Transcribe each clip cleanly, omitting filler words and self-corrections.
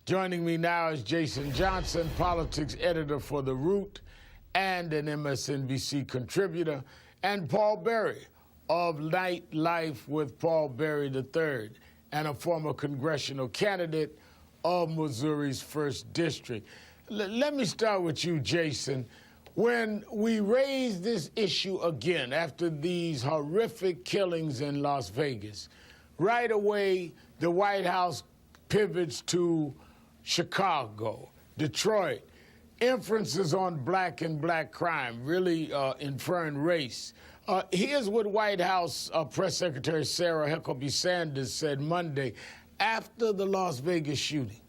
Joining me now is Jason Johnson, politics editor for The Root and an MSNBC contributor, and Paul Berry of Nightlife with Paul Berry III, and a former congressional candidate of Missouri's 1st District. Let me start with you, Jason. When we raise this issue again after these horrific killings in Las Vegas, right away the White House pivots to Chicago, Detroit, inferences on black and black crime, really inferring race. Here's what White House Press Secretary Sarah Huckabee Sanders said Monday after the Las Vegas shooting.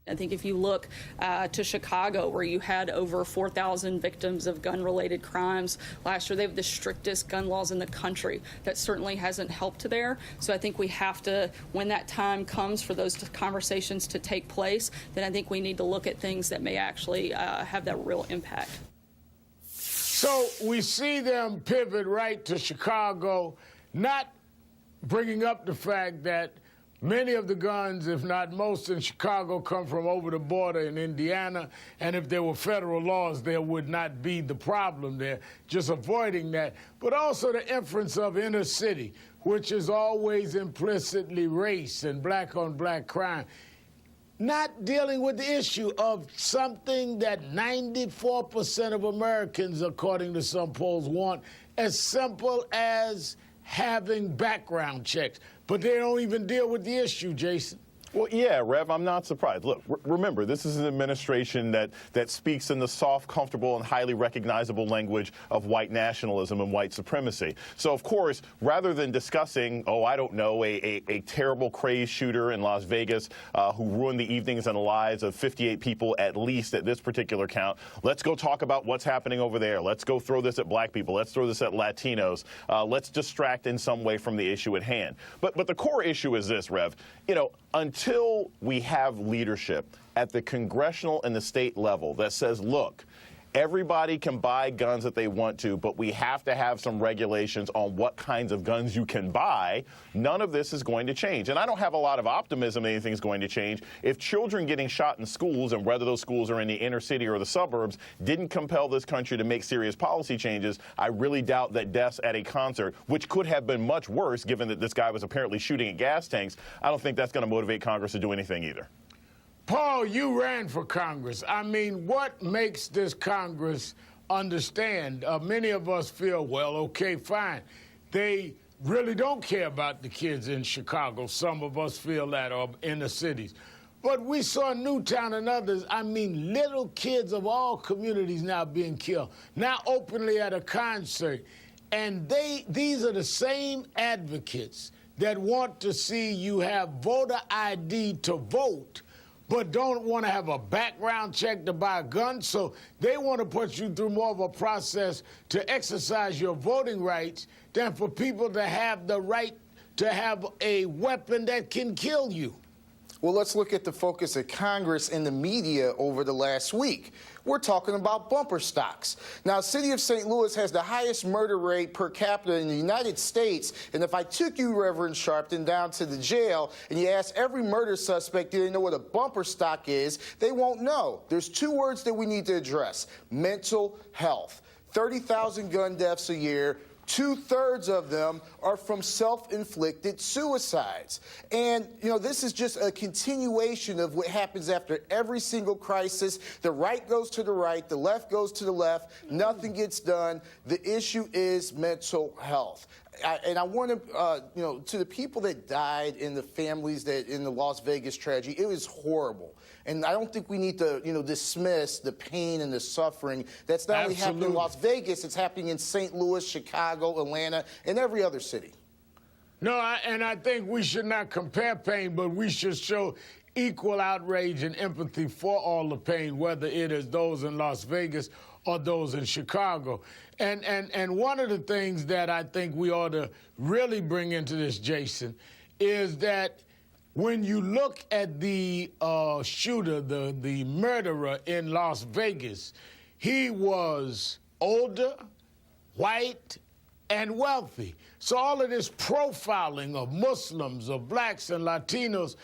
I think if you look to Chicago, where you had over 4,000 victims of gun-related crimes last year, they have the strictest gun laws in the country. That certainly hasn't helped there. So I think we have to, when that time comes for those conversations to take place, then I think we need to look at things that may actually have that real impact. So we see them pivot right to Chicago, not bringing up the fact that many of the guns, if not most, in Chicago come from over the border in Indiana, and if there were federal laws, there would not be the problem there, just avoiding that. But also the inference of inner city, which is always implicitly race and black-on-black crime, not dealing with the issue of something that 94% of Americans, according to some polls, want, as simple as having background checks. But they don't even deal with the issue, Jason. Well, yeah, Rev, I'm not surprised. Look, remember, this is an administration that speaks in the soft, comfortable, and highly recognizable language of white nationalism and white supremacy. So, of course, rather than discussing, I don't know, a terrible crazed shooter in Las Vegas who ruined the evenings and the lives of 58 people, at least at this particular count, let's go talk about what's happening over there. Let's go throw this at black people. Let's throw this at Latinos. Let's distract in some way from the issue at hand. But the core issue is this, Rev. Until we have leadership at the congressional and the state level that says, look, everybody can buy guns that they want to, but we have to have some regulations on what kinds of guns you can buy, none of this is going to change. And I don't have a lot of optimism that anything's going to change. If children getting shot in schools, and whether those schools are in the inner city or the suburbs, didn't compel this country to make serious policy changes, I really doubt that deaths at a concert, which could have been much worse given that this guy was apparently shooting at gas tanks, I don't think that's going to motivate Congress to do anything either. Paul, you ran for Congress. I mean, what makes this Congress understand? Many of us feel, well, okay, fine. They really don't care about the kids in Chicago. Some of us feel that, or in the cities. But we saw Newtown and others, I mean, little kids of all communities now being killed, now openly at a concert. And these are the same advocates that want to see you have voter ID to vote, but don't want to have a background check to buy a gun. So they want to put you through more of a process to exercise your voting rights than for people to have the right to have a weapon that can kill you. Well, let's look at the focus of Congress and the media over the last week. We're talking about bumper stocks. Now, the city of St. Louis has the highest murder rate per capita in the United States. And if I took you, Reverend Sharpton, down to the jail and you ask every murder suspect, do they know what a bumper stock is, they won't know. There's two words that we need to address: mental health. 30,000 gun deaths a year. 2/3 of them are from self-inflicted suicides. And, this is just a continuation of what happens after every single crisis. The right goes to the right, the left goes to the left, nothing gets done. The issue is mental health. I want to, to the people that died and the families that in the Las Vegas tragedy, it was horrible. And I don't think we need to, dismiss the pain and the suffering that's not only happening in Las Vegas, it's happening in St. Louis, Chicago, Atlanta, and every other city. No, and I think we should not compare pain, but we should show equal outrage and empathy for all the pain, whether it is those in Las Vegas or those in Chicago. And one of the things that I think we ought to really bring into this, Jason, is that when you look at the shooter, the murderer in Las Vegas, he was older, white, and wealthy. So all of this profiling of Muslims, of blacks and Latinos,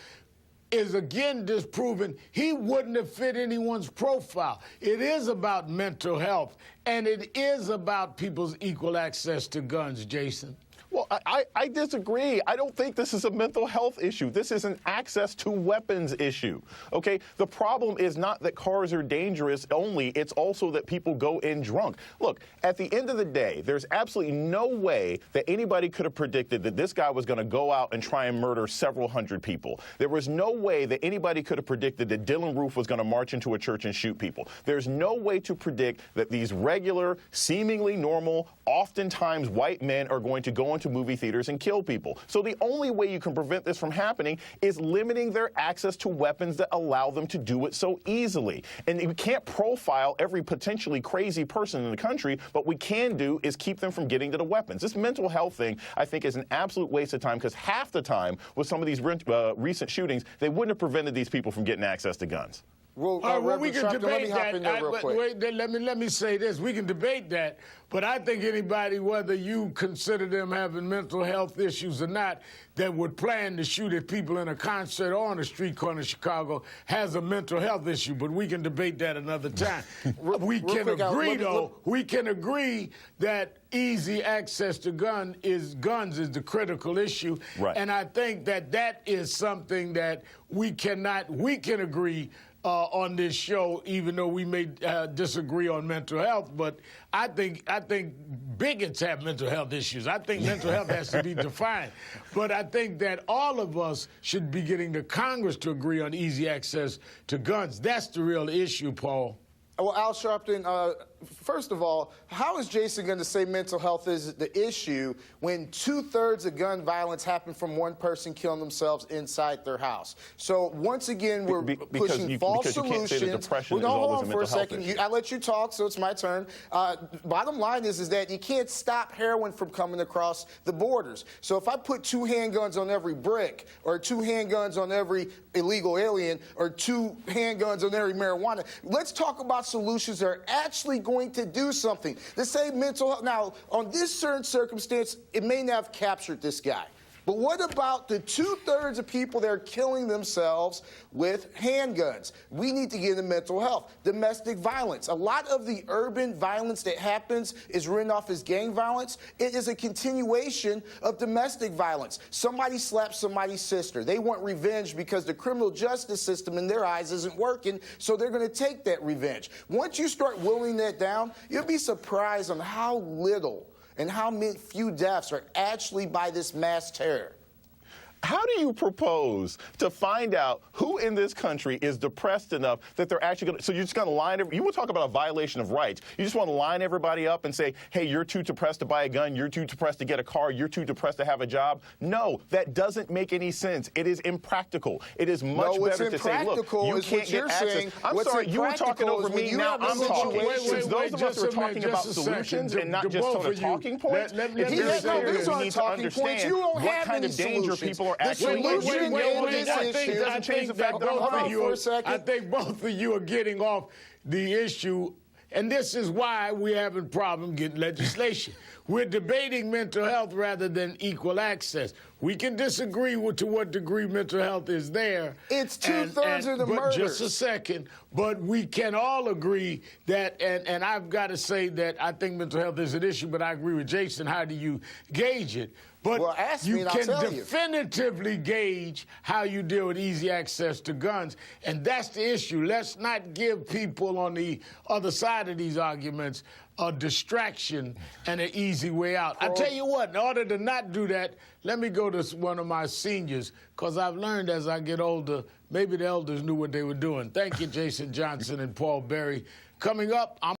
is again disproven. He wouldn't have fit anyone's profile. It is about mental health, and it is about people's equal access to guns, Jason. Well, I disagree. I don't think this is a mental health issue. This is an access to weapons issue, okay? The problem is not that cars are dangerous only. It's also that people go in drunk. Look, at the end of the day, there's absolutely no way that anybody could have predicted that this guy was going to go out and try and murder several hundred people. There was no way that anybody could have predicted that Dylan Roof was going to march into a church and shoot people. There's no way to predict that these regular, seemingly normal, oftentimes white men are going to go into movie theaters and kill people. So the only way you can prevent this from happening is limiting their access to weapons that allow them to do it so easily. And we can't profile every potentially crazy person in the country, but what we can do is keep them from getting to the weapons. This mental health thing, I think, is an absolute waste of time, because half the time with some of these recent shootings, they wouldn't have prevented these people from getting access to guns. Well, we can debate that. Let me say this. We can debate that, but I think anybody, whether you consider them having mental health issues or not, that would plan to shoot at people in a concert or on a street corner in Chicago has a mental health issue, but we can debate that another time. We can agree that easy access to guns is the critical issue. Right. And I think that is something that we can agree on this show, even though we may disagree on mental health. But I think bigots have mental health issues. I think mental health has to be defined. But I think that all of us should be getting the Congress to agree on easy access to guns. That's the real issue, Paul. Well, Al Sharpton, first of all, how is Jason going to say mental health is the issue when 2/3 of gun violence happen from one person killing themselves inside their house? So once again, we're pushing false solutions. You can't say that depression is hold always on a for a mental health second. issue. I let you talk, so it's my turn. Bottom line is that you can't stop heroin from coming across the borders. So if I put 2 handguns on every brick, or 2 handguns on every illegal alien, or 2 handguns on every marijuana, let's talk about solutions that are actually going to do something. To say mental health, now, on this certain circumstance, it may not have captured this guy. But what about the 2/3 of people that are killing themselves with handguns? We need to get into mental health. Domestic violence. A lot of the urban violence that happens is written off as gang violence. It is a continuation of domestic violence. Somebody slaps somebody's sister. They want revenge because the criminal justice system in their eyes isn't working, so they're going to take that revenge. Once you start whittling that down, you'll be surprised on how little and how few deaths are actually by this mass terror. How do you propose to find out who in this country is depressed enough that they're actually going to, so you're just going to line, you want to talk about a violation of rights. You just want to line everybody up and say, hey, you're too depressed to buy a gun, you're too depressed to get a car, you're too depressed to have a job. No, that doesn't make any sense. It is impractical. It is much better to say, look, you can't get access. I'm sorry, you were talking over me, now I'm talking. Since those of us are talking about solutions and not just sort of talking points, if you're saying we need to understand what kind of danger people are actually I think both of you are getting off the issue, and this is why we're having a problem getting legislation. We're debating mental health rather than equal access. We can disagree to what degree mental health is there. It's 2/3 of the murders. Just a second. But we can all agree that, and I've got to say that I think mental health is an issue, but I agree with Jason. How do you gauge it? But well, ask me you and can I'll tell definitively gauge how you deal with easy access to guns, and that's the issue. Let's not give people on the other side of these arguments a distraction and an easy way out. I tell you what, in order to not do that, let me go to one of my seniors, because I've learned as I get older, maybe the elders knew what they were doing. Thank you, Jason Johnson and Paul Berry. Coming up, I'm